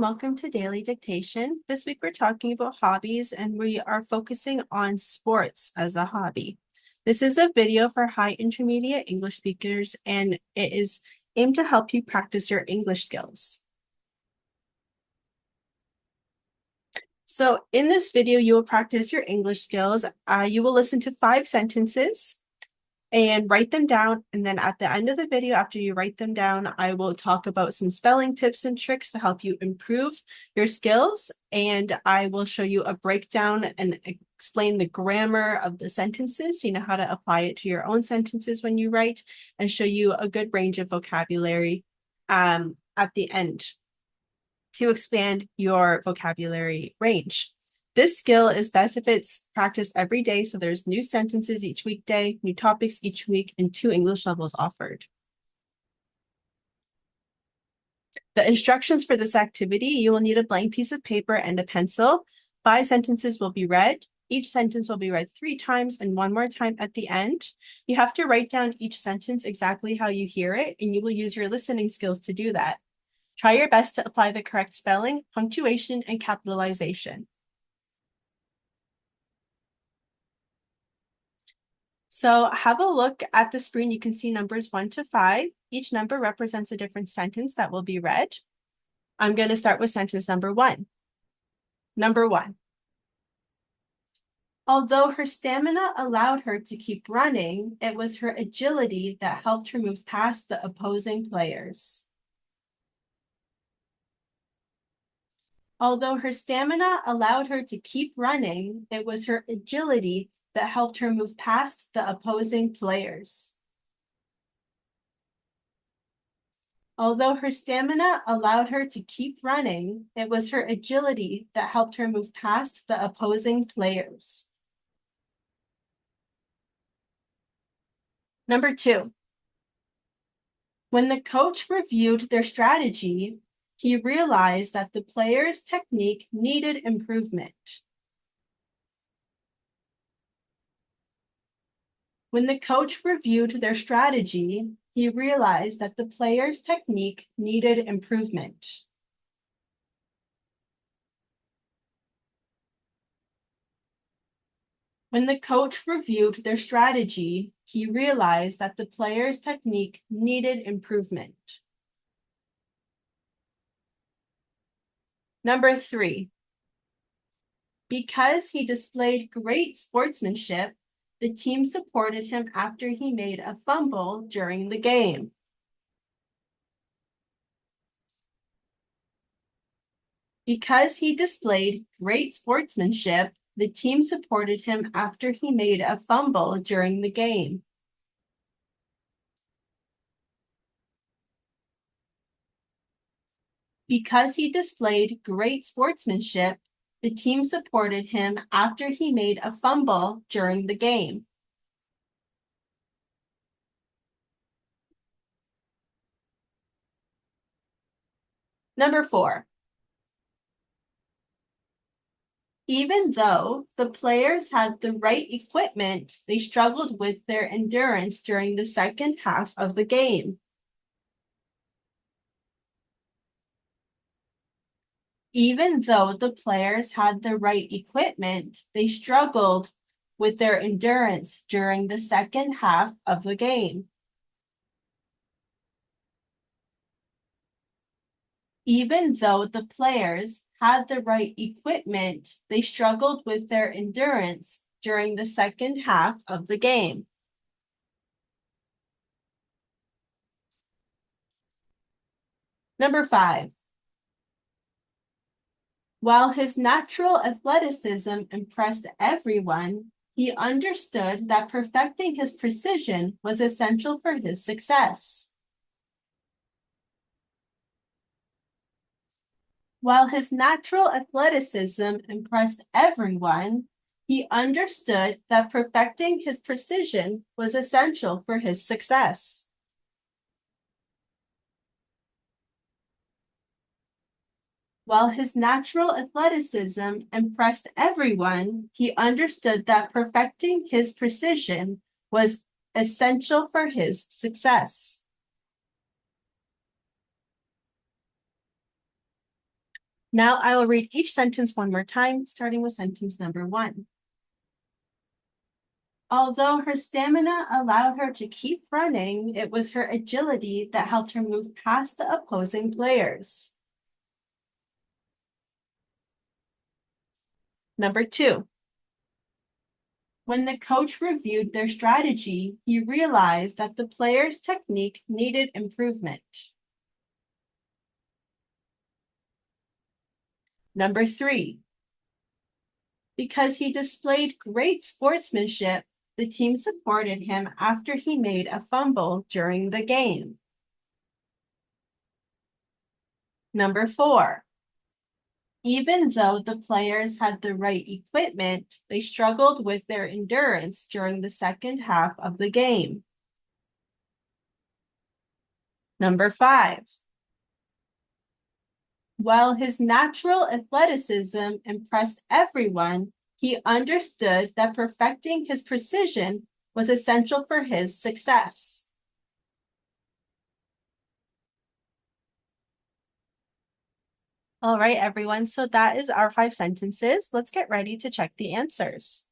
welcome to Daily Dictation. This week we're talking about hobbies and we are focusing on sports as a hobby. This is a video for high intermediate English speakers and it is aimed to help you practice your English skills. So in this video, you will practice your English skills. You will listen to 5 sentences and write them down. And then at the end of the video, after you write them down, I will talk about some spelling tips and tricks to help you improve your skills. And I will show you a breakdown and explain the grammar of the sentences, so you know how to apply it to your own sentences when you write, and show you a good range of vocabulary at the end to expand your vocabulary range. This skill is best if it's practiced every day, so there's new sentences each weekday, new topics each week, and 2 English levels offered. The instructions for this activity: you will need a blank piece of paper and a pencil. 5 sentences will be read. Each sentence will be read 3 times and 1 more time at the end. You have to write down each sentence exactly how you hear it, and you will use your listening skills to do that. Try your best to apply the correct spelling, punctuation, and capitalization. So have a look at the screen. You can see numbers 1 to 5. Each number represents a different sentence that will be read. I'm going to start with sentence number 1. Number 1. Although her stamina allowed her to keep running, it was her agility that helped her move past the opposing players. Although her stamina allowed her to keep running, it was her agility that helped her move past the opposing players. Although her stamina allowed her to keep running, it was her agility that helped her move past the opposing players. Number 2. When the coach reviewed their strategy, he realized that the players' technique needed improvement. When the coach reviewed their strategy, he realized that the players' technique needed improvement. When the coach reviewed their strategy, he realized that the players' technique needed improvement. Number 3. Because he displayed great sportsmanship, the team supported him after he made a fumble during the game. Because he displayed great sportsmanship, the team supported him after he made a fumble during the game. Because he displayed great sportsmanship, the team supported him after he made a fumble during the game. Number 4. Even though the players had the right equipment, they struggled with their endurance during the second half of the game. Even though the players had the right equipment, they struggled with their endurance during the second half of the game. Even though the players had the right equipment, they struggled with their endurance during the second half of the game. Number 5. While his natural athleticism impressed everyone, he understood that perfecting his precision was essential for his success. While his natural athleticism impressed everyone, he understood that perfecting his precision was essential for his success. While his natural athleticism impressed everyone, he understood that perfecting his precision was essential for his success. Now I will read each sentence one more time, starting with sentence number 1. Although her stamina allowed her to keep running, it was her agility that helped her move past the opposing players. Number 2. When the coach reviewed their strategy, he realized that the players' technique needed improvement. Number 3. Because he displayed great sportsmanship, the team supported him after he made a fumble during the game. Number 4. Even though the players had the right equipment, they struggled with their endurance during the second half of the game. Number 5. While his natural athleticism impressed everyone, he understood that perfecting his precision was essential for his success. All right, everyone. So that is our 5 sentences. Let's get ready to check the answers.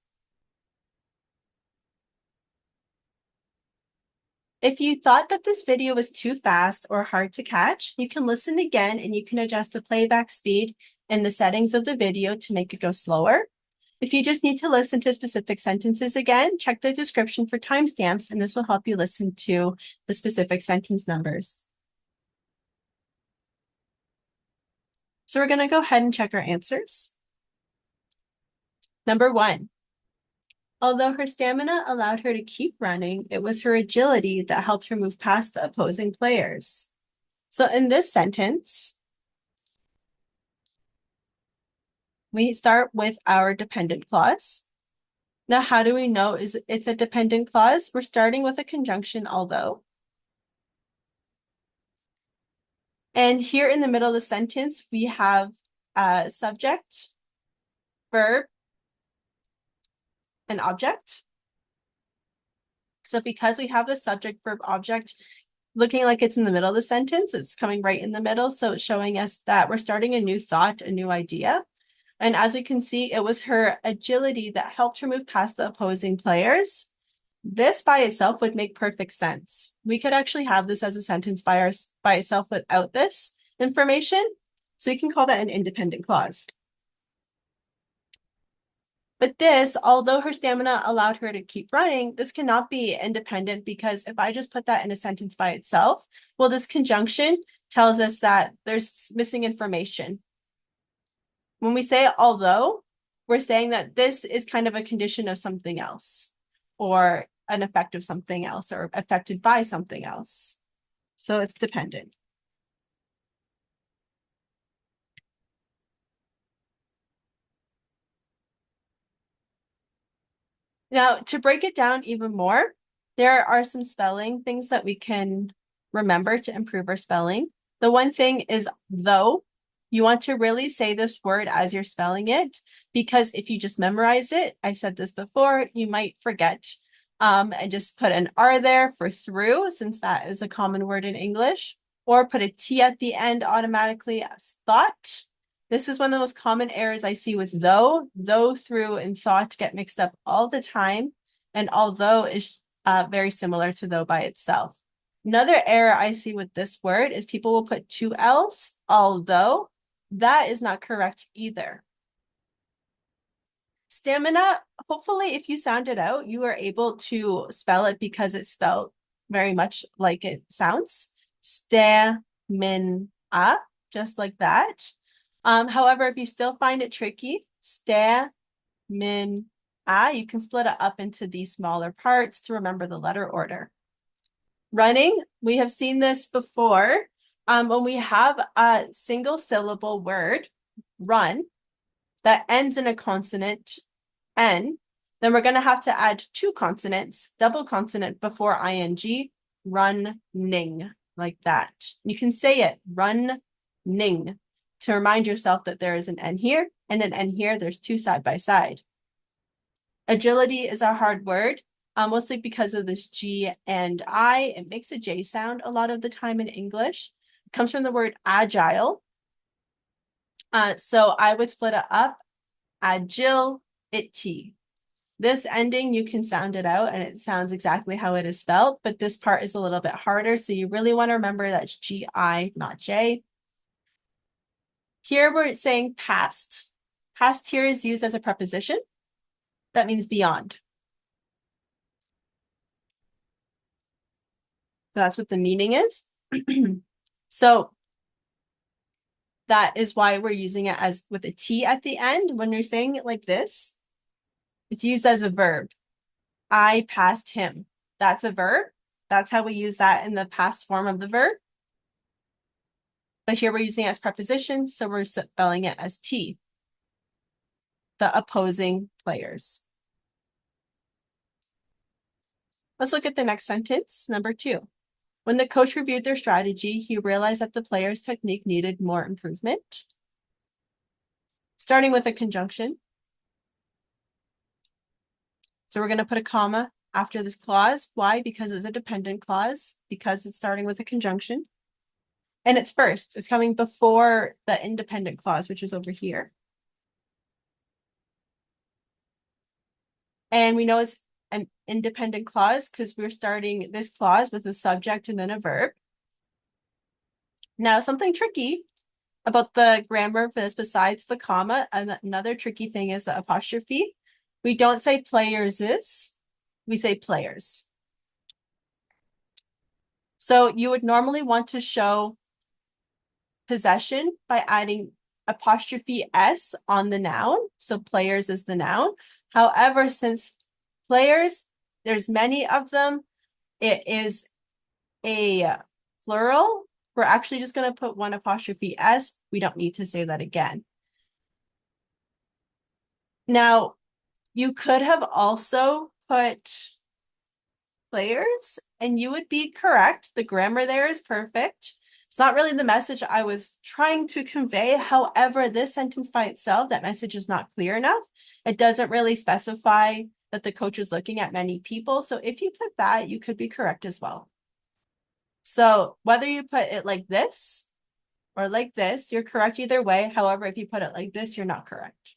If you thought that this video was too fast or hard to catch, you can listen again and you can adjust the playback speed in the settings of the video to make it go slower. If you just need to listen to specific sentences again, check the description for timestamps, and this will help you listen to the specific sentence numbers. So we're going to go ahead and check our answers. Number 1. Although her stamina allowed her to keep running, it was her agility that helped her move past the opposing players. So in this sentence, we start with our dependent clause. Now, how do we know it's a dependent clause? We're starting with a conjunction, although. And here in the middle of the sentence, we have subject, verb, and object. So because we have the subject, verb, object looking like it's in the middle of the sentence, it's coming right in the middle. So it's showing us that we're starting a new thought, a new idea. And as we can see, it was her agility that helped her move past the opposing players. This by itself would make perfect sense. We could actually have this as a sentence by itself without this information. So you can call that an independent clause. But this, although her stamina allowed her to keep running, this cannot be independent, because if I just put that in a sentence by itself, well, this conjunction tells us that there's missing information. When we say although, we're saying that this is kind of a condition of something else, or an effect of something else, or affected by something else. So it's dependent. Now, to break it down even more, there are some spelling things that we can remember to improve our spelling. The one thing is though. You want to really say this word as you're spelling it, because if you just memorize it, I've said this before, you might forget. And just put an R there for through, since that is a common word in English, or put a T at the end automatically as thought. This is one of the most common errors I see with though, through, and thought get mixed up all the time. And although is very similar to though by itself. Another error I see with this word is people will put 2 L's, although. That is not correct either. Stamina, hopefully if you sound it out, you are able to spell it because it's spelled very much like it sounds. Stamina, just like that. However, if you still find it tricky, stamina, you can split it up into these smaller parts to remember the letter order. Running, we have seen this before. When we have a single syllable word, run, that ends in a consonant, N, then we're going to have to add 2 consonants, double consonant before ing, running, like that. You can say it, running, to remind yourself that there is an N here and an N here. There's 2 side by side. Agility is a hard word. Mostly because of this G and I. It makes a J sound a lot of the time in English. It comes from the word agile. So I would split it up, agility. This ending, you can sound it out and it sounds exactly how it is spelled, but this part is a little bit harder. So you really want to remember that's G-I, not J. Here we're saying past. Past here is used as a preposition. That means beyond. That's what the meaning is. So that is why we're using it as with a T at the end. When you're saying it like this, it's used as a verb. I passed him. That's a verb. That's how we use that in the past form of the verb. But here we're using it as preposition, so we're spelling it as T. The opposing players. Let's look at the next sentence, number 2. When the coach reviewed their strategy, he realized that the players' technique needed more improvement. Starting with a conjunction. So we're going to put a comma after this clause. Why? Because it's a dependent clause, because it's starting with a conjunction. And it's first. It's coming before the independent clause, which is over here. And we know it's an independent clause because we're starting this clause with a subject and then a verb. Now, something tricky about the grammar for this, besides the comma, and another tricky thing is the apostrophe. We don't say players is, we say players. So you would normally want to show possession by adding apostrophe S on the noun. So players is the noun. However, since players, there's many of them, it is a plural. We're actually just going to put one apostrophe S. We don't need to say that again. Now, you could have also put players and you would be correct. The grammar there is perfect. It's not really the message I was trying to convey. However, this sentence by itself, that message is not clear enough. It doesn't really specify that the coach is looking at many people. So if you put that, you could be correct as well. So whether you put it like this or like this, you're correct either way. However, if you put it like this, you're not correct.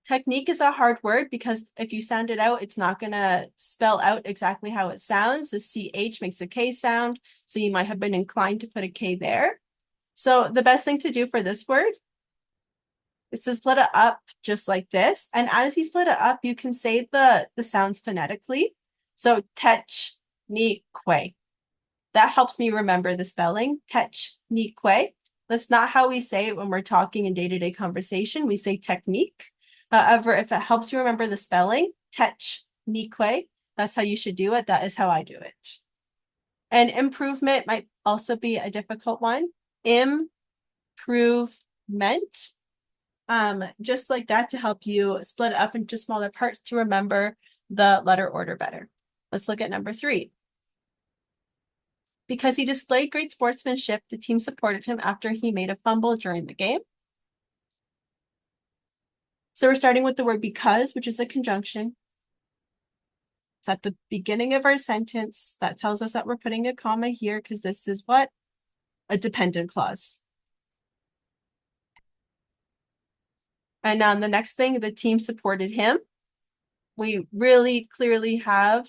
Technique is a hard word because if you sound it out, it's not going to spell out exactly how it sounds. The CH makes a K sound, so you might have been inclined to put a K there. So the best thing to do for this word is to split it up just like this. And as you split it up, you can say the sounds phonetically. So technique. That helps me remember the spelling, technique. That's not how we say it when we're talking in day-to-day conversation. We say technique. However, if it helps you remember the spelling, technique, that's how you should do it. That is how I do it. And improvement might also be a difficult one. Improvement. Just like that to help you split it up into smaller parts to remember the letter order better. Let's look at number 3. Because he displayed great sportsmanship, the team supported him after he made a fumble during the game. So we're starting with the word because, which is a conjunction. It's at the beginning of our sentence. That tells us that we're putting a comma here because this is what? A dependent clause. And on the next thing, the team supported him. We really clearly have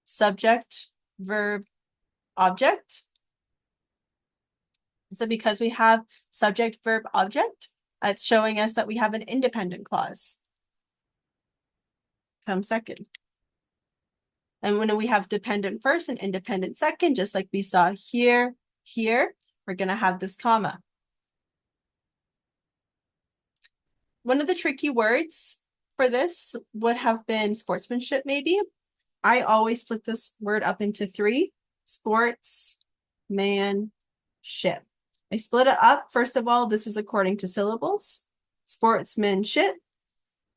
subject, verb, object. So because we have subject, verb, object, it's showing us that we have an independent clause. Come second. And when we have dependent first and independent second, just like we saw here, we're going to have this comma. One of the tricky words for this would have been sportsmanship, maybe. I always split this word up into 3. Sportsmanship. I split it up. First of all, this is according to syllables. Sportsmanship.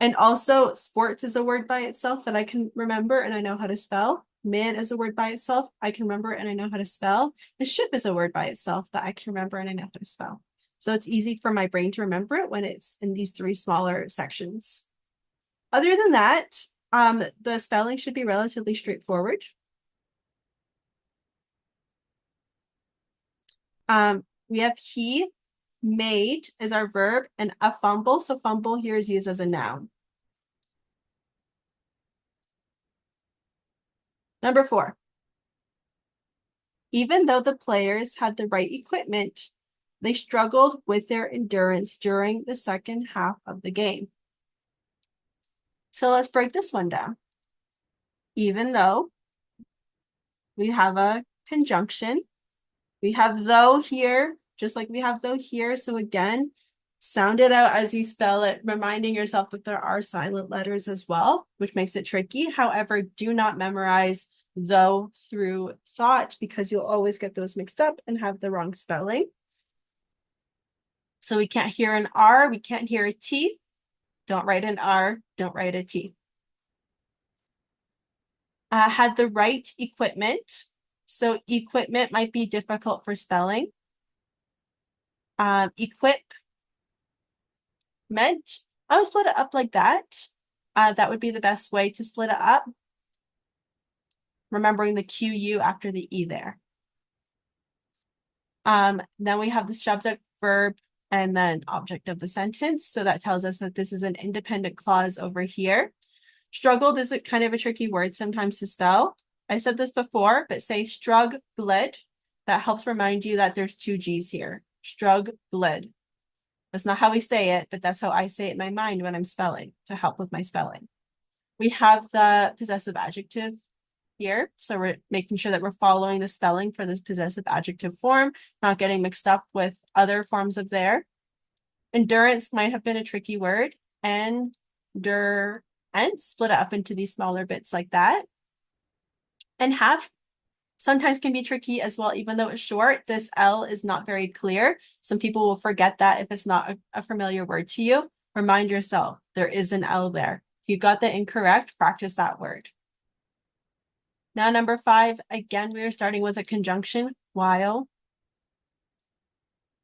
And also, sports is a word by itself that I can remember and I know how to spell. Man is a word by itself I can remember and I know how to spell. The ship is a word by itself that I can remember and I know how to spell. So it's easy for my brain to remember it when it's in these 3 smaller sections. Other than that, the spelling should be relatively straightforward. We have he made as our verb and a fumble. So fumble here is used as a noun. Number 4. Even though the players had the right equipment, they struggled with their endurance during the second half of the game. So let's break this one down. Even though we have a conjunction, we have though here, just like we have though here. So again, sound it out as you spell it, reminding yourself that there are silent letters as well, which makes it tricky. However, do not memorize though through thought because you'll always get those mixed up and have the wrong spelling. So we can't hear an R, we can't hear a T. Don't write an R, don't write a T. Had the right equipment. So equipment might be difficult for spelling. Equip meant, I would split it up like that. That would be the best way to split it up. Remembering the QU after the E there. Then we have the subject, verb, and then object of the sentence. So that tells us that this is an independent clause over here. Struggled is kind of a tricky word sometimes to spell. I said this before, but say struggled. That helps remind you that there's 2 G's here. Struggled. That's not how we say it, but that's how I say it in my mind when I'm spelling to help with my spelling. We have the possessive adjective here. So we're making sure that we're following the spelling for this possessive adjective form, not getting mixed up with other forms of there. Endurance might have been a tricky word. Endurance, split it up into these smaller bits like that. And have sometimes can be tricky as well, even though it's short. This L is not very clear. Some people will forget that if it's not a familiar word to you. Remind yourself, there is an L there. If you got that incorrect, practice that word. Now, number 5, again, we are starting with a conjunction, while.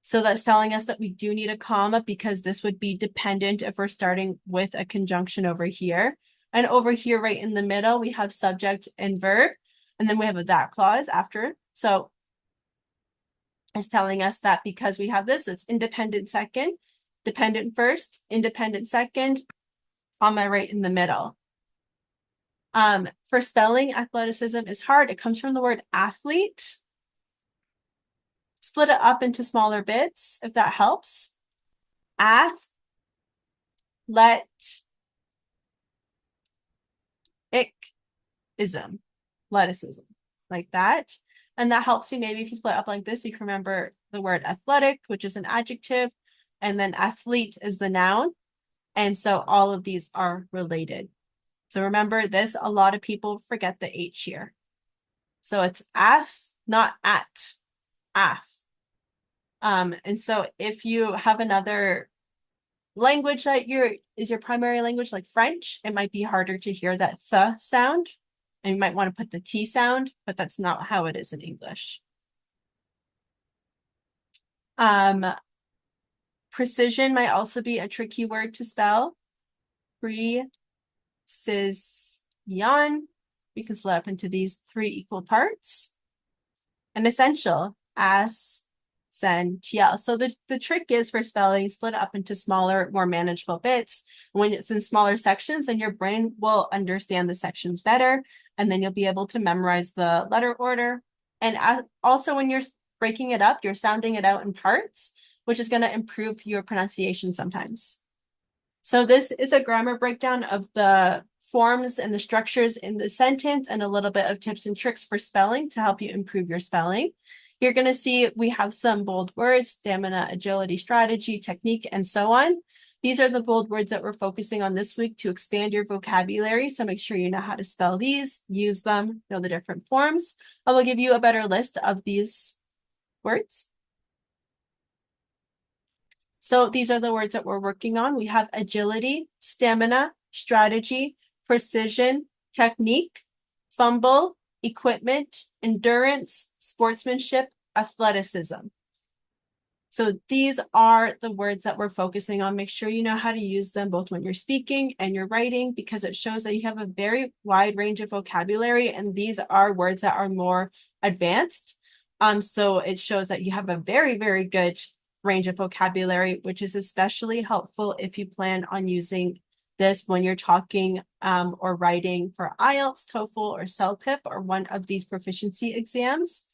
So that's telling us that we do need a comma because this would be dependent if we're starting with a conjunction over here. And over here, right in the middle, we have subject and verb. And then we have a that clause after. So it's telling us that because we have this, it's independent second, dependent first, independent second, comma right in the middle. For spelling, athleticism is hard. It comes from the word athlete. Split it up into smaller bits, if that helps. Athleticism, like that. And that helps you maybe if you split up like this, you can remember the word athletic, which is an adjective, and then athlete is the noun. And so all of these are related. So remember this, a lot of people forget the H here. So it's ath, not at, ath. And so if you have another language that is your primary language, like French, it might be harder to hear that th sound. And you might want to put the T sound, but that's not how it is in English. Precision might also be a tricky word to spell. Precision. We can split up into these 3 equal parts. And essential, essential. So the trick is for spelling, split it up into smaller, more manageable bits. When it's in smaller sections, then your brain will understand the sections better, and then you'll be able to memorize the letter order. And also when you're breaking it up, you're sounding it out in parts, which is going to improve your pronunciation sometimes. So this is a grammar breakdown of the forms and the structures in the sentence and a little bit of tips and tricks for spelling to help you improve your spelling. You're going to see we have some bold words, stamina, agility, strategy, technique, and so on. These are the bold words that we're focusing on this week to expand your vocabulary. So make sure you know how to spell these, use them, know the different forms. I will give you a better list of these words. So these are the words that we're working on. We have agility, stamina, strategy, precision, technique, fumble, equipment, endurance, sportsmanship, athleticism. So these are the words that we're focusing on. Make sure you know how to use them both when you're speaking and you're writing, because it shows that you have a very wide range of vocabulary, and these are words that are more advanced. So it shows that you have a very, very good range of vocabulary, which is especially helpful if you plan on using this when you're talking or writing for IELTS, TOEFL, or CELPIP, or one of these proficiency exams.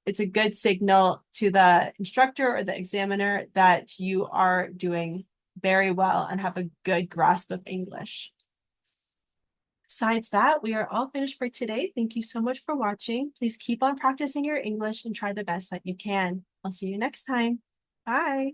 It's a good signal to the instructor or the examiner that you are doing very well and have a good grasp of English. Besides that, we are all finished for today. Thank you so much for watching. Please keep on practicing your English and try the best that you can. I'll see you next time. Bye.